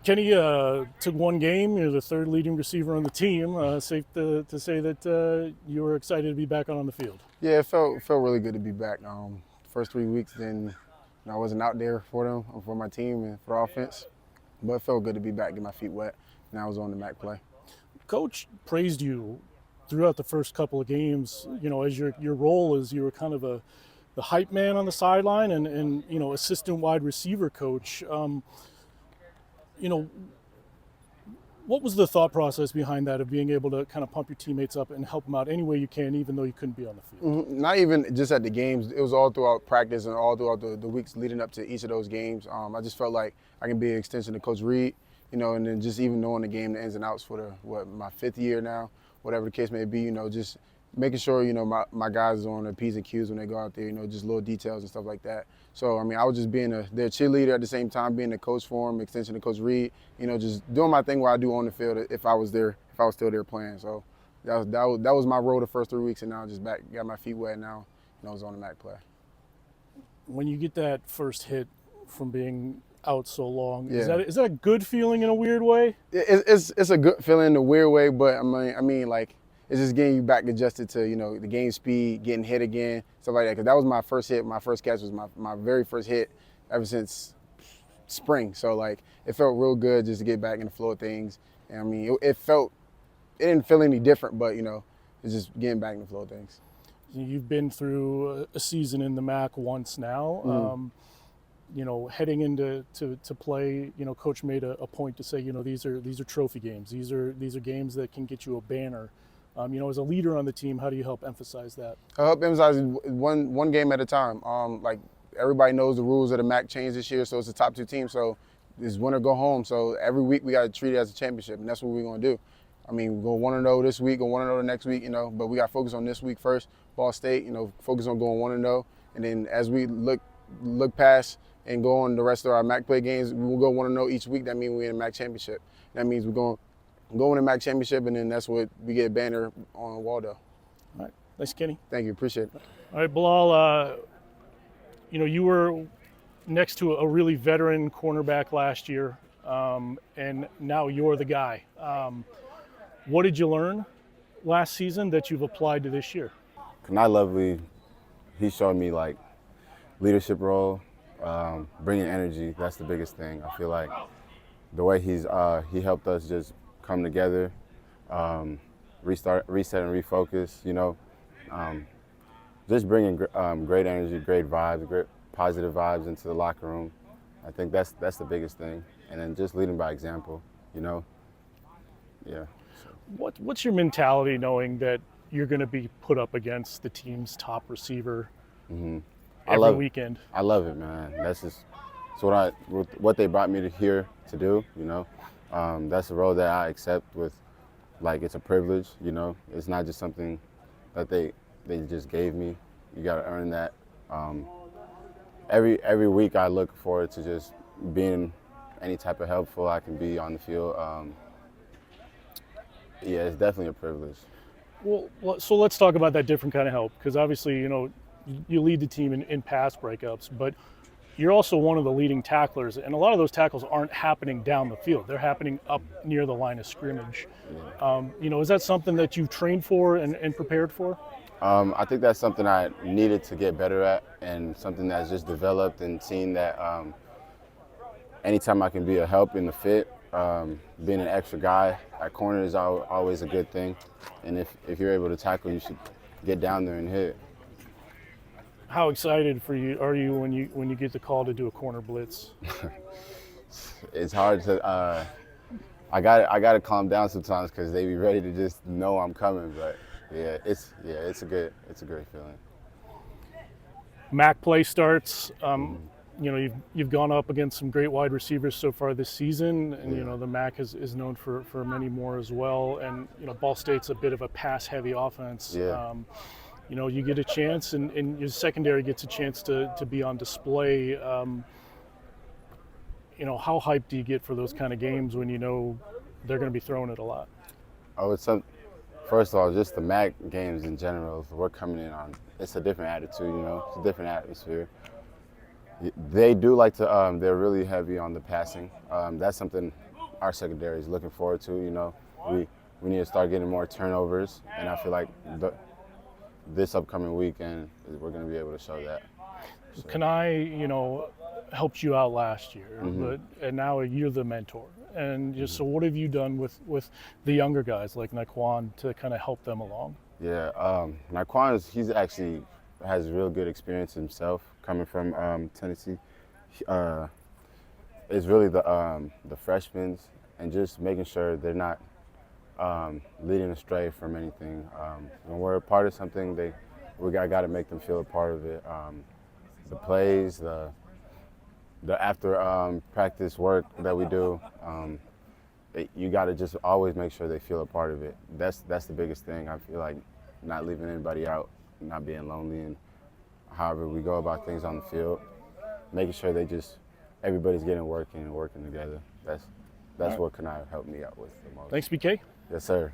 Kenny, took one game. You're the third leading receiver on the team. Safe to say that you were excited to be back on the field. Yeah, it felt really good to be back. First 3 weeks, then I wasn't out there for them, for my team, and for the offense. But it felt good to be back, get my feet wet. Now I was on the MAC play. Coach praised you throughout the first couple of games. As your role as you were kind of the hype man on the sideline and assistant wide receiver coach. You know, what was the thought process behind that of being able to kind of pump your teammates up and help them out any way you can, even though you couldn't be on the field? Not even just at the games. It was all throughout practice and all throughout the weeks leading up to each of those games. I just felt like I can be an extension of Coach Reed, and then just even knowing the game, the ins and outs for my fifth year now, whatever the case may be, just making sure, my guys are on their P's and Q's when they go out there, just little details and stuff like that. So, I was just being their cheerleader at the same time, being a coach for them, extension of Coach Reed, just doing my thing what I do on the field if I was still there playing. So that was my role the first 3 weeks, and now I'm just back, got my feet wet now, I was on the MAC play. When you get that first hit from being out so long, Yeah. is that a good feeling in a weird way? It's a good feeling in a weird way, but I mean, like, it's just getting you back adjusted to, the game speed, getting hit again, stuff like that. Because that was my first hit. My first catch was my very first hit ever since spring. So, like, it felt real good just to get back in the flow of things. And, I mean, it didn't feel any different, but, it's just getting back in the flow of things. You've been through a season in the MAC once now. Heading into to play, Coach made a point to say, these are trophy games. These are games that can get you a banner. As a leader on the team, how do you help emphasize that? I help emphasize one game at a time. Like, everybody knows the rules of the MAC changed this year, so it's the top two teams. So it's win or go home. So every week we got to treat it as a championship, and that's what we're going to do. I mean, we're going 1-0 this week, go 1-0 the next week, but we got to focus on this week first. Ball State, focus on going 1-0, and then as we look past and go on the rest of our MAC play games, we'll go 1-0 each week. That means we're in a MAC championship. That means we're going in the MAC championship, and then that's what we get a banner on Waldo. All right, thanks, Kenny. Thank you, appreciate it. All right, Bilhal, you were next to a really veteran cornerback last year, and now you're the guy. What did you learn last season that you've applied to this year? Kone Lovely, he showed me like leadership role, bringing energy. That's the biggest thing. I feel like the way he helped us just come together, reset and refocus. Just bringing great energy, great vibes, great positive vibes into the locker room. I think that's the biggest thing, and then just leading by example. Yeah. What's your mentality knowing that you're going to be put up against the team's top receiver every weekend? I love it, man. That's what they brought me here to do. That's a role that I accept with, like, it's a privilege. It's not just something that they just gave me. You got to earn that. Every week I look forward to just being any type of helpful I can be on the field. Yeah, it's definitely a privilege. Well, so let's talk about that different kind of help, because obviously, you lead the team in pass breakups, but you're also one of the leading tacklers, and a lot of those tackles aren't happening down the field. They're happening up near the line of scrimmage. Yeah. Is that something that you've trained for and prepared for? I think that's something I needed to get better at, and something that's just developed, and seeing that anytime I can be a help in the fit, being an extra guy at corner is always a good thing. And if you're able to tackle, you should get down there and hit. How excited are you when you get the call to do a corner blitz? It's hard to. I got to calm down sometimes because they be ready to just know I'm coming. But it's a great feeling. MAC play starts. You've gone up against some great wide receivers so far this season, and the MAC is known for many more as well. And Ball State's a bit of a pass-heavy offense. Yeah. You get a chance, and your secondary gets a chance to be on display. How hyped do you get for those kind of games when they're going to be throwing it a lot? First of all, just the MAC games in general, we're coming in on, it's a different attitude, it's a different atmosphere. They do like to, they're really heavy on the passing. That's something our secondary is looking forward to. You know, we need to start getting more turnovers, and I feel like this upcoming weekend we're going to be able to show that. So. Kone, you know, helped you out last year, and now you're the mentor. And just so, what have you done with the younger guys like Naquan to kind of help them along? Yeah, Naquan he's actually has real good experience himself coming from Tennessee. It's really the freshmen and just making sure they're not leading astray from anything. When we're a part of something, we got to make them feel a part of it. The plays, the after practice work that we do, you got to just always make sure they feel a part of it. That's the biggest thing. I feel like not leaving anybody out, not being lonely, and however we go about things on the field, making sure everybody's getting working and working together. That's what Kone helped me out with the most. Thanks, BK. Yes, sir.